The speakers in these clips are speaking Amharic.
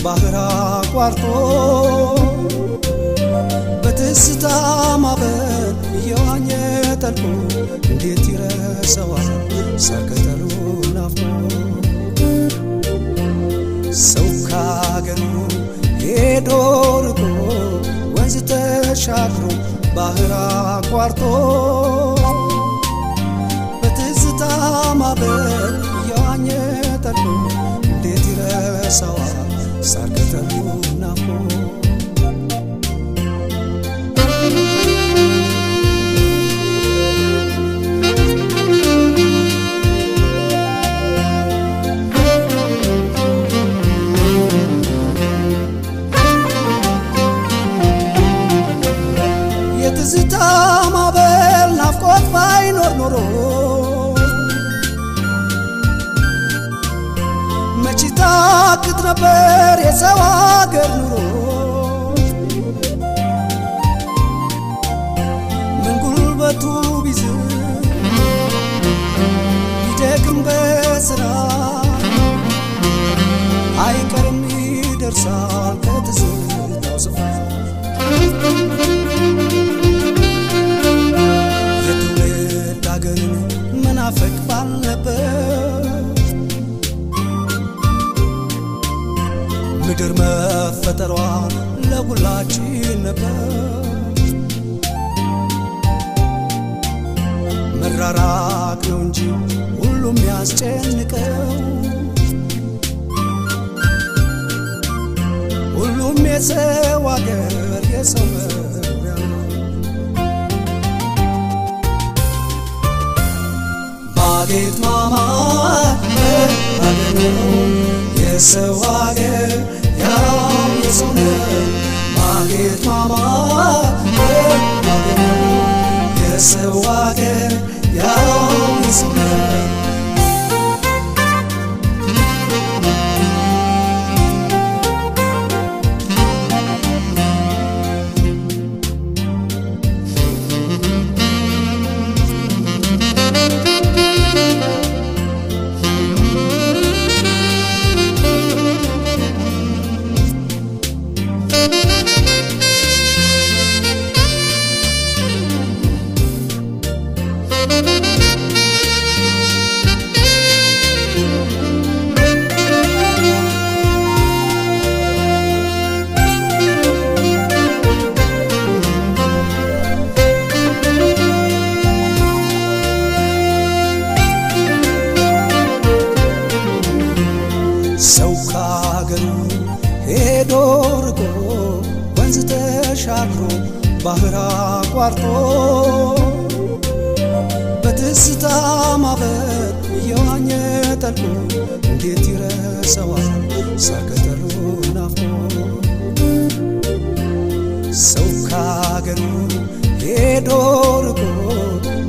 ባህር አቋርጦ በትዝታ ማዕበል እየዋኘ ጠልቆ እንዴት ይረሳዋል ሳር ቅጠሉ ናፍቆ ሰው ካገሩ ሄዶ ርቆ ወንዝ ተሻግሮ ባህር አቋርጦ በትዝታ ማዕበል እየዋኘ ጠልቆ እንዴት ይረሳዋል ሳር ቅጠሉ ናፍቆ የትዝታ ማዕበል ናፍቆት ባይኖር ኖሮ መች ታክት ነበር የሰው አገር ኑሮ ምን ጉልበቱ ቢዝል ቢደክም በስራ አይቀርም ይደርሳል ከትዝታው ስፍራ የትውልድ አገርን መናፈቅ ባልነበር ምድር መፈጠሯ ለሁላችን ነበር መራራቅ ነው እንጂ ሁሉም ያስጨንቀው ሁሉም የሰው አገር የሰው መኖሪያ ማጌጥ ማማር አገር ነው የሰው አገር ያው የሰው ነው ማጌጥ ማማር አገር ነው የሰው አገር ያው የሰው ነው ሰው ካገሩ ሄዶ ርቆ ወንዝ ተሻግሮ ባህር አቋርጦ በትዝታ ማዕበል እየዋኘ ጠልቆ እንዴት ይረሳዋል ሳር ቅጠሉ ናፍቆ ሰው ካገሩ ሄዶ ርቆ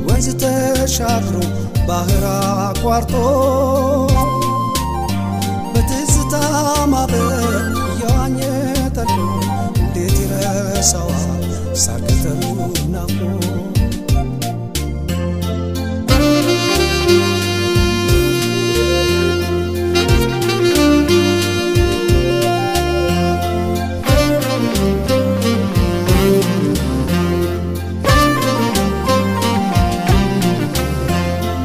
ወንዝ ተሻግሮ ባህር አቋርጦ በትዝታ ማዕበል እየዋኘ ጠልቆ እንዴት ይረሳዋል ሳር ቅጠሉ ናፍቆ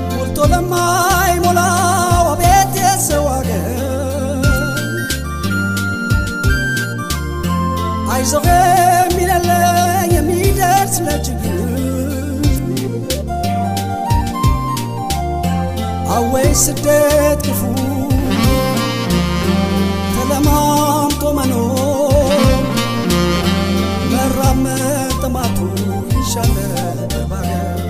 ሞልቶ ለማይሞላው አቤት የሰው አገር አይዞህ የሚለለ የሚደርስ ለችግር አወይ ስደት ክፉ ተለማምጦ መኖር መራብ መጠማቱ ይሻላል በባገር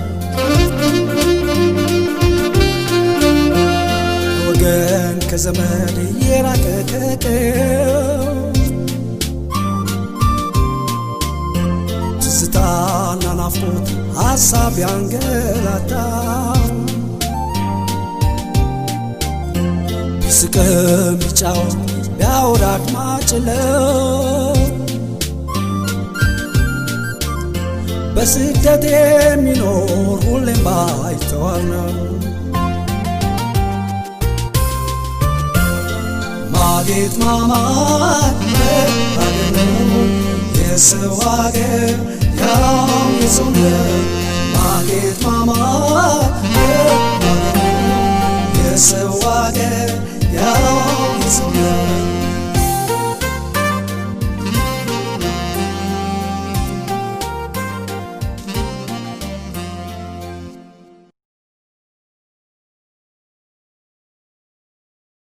ወገን ከዘመድ የራቀ ከቀው ትዝታና ናፍቆት ሀሳብ ያንገላታው ቢስቅም ቢጫወት ቢያወራቅ ማጭለው በስደት የሚኖር ሁሌም ባይተዋር ነው ማጌጥ ማማር አገር ነው የሰው አገር ያው የሰው ነው ማጌጥ ማማር አገር ነው የሰው አገር ያው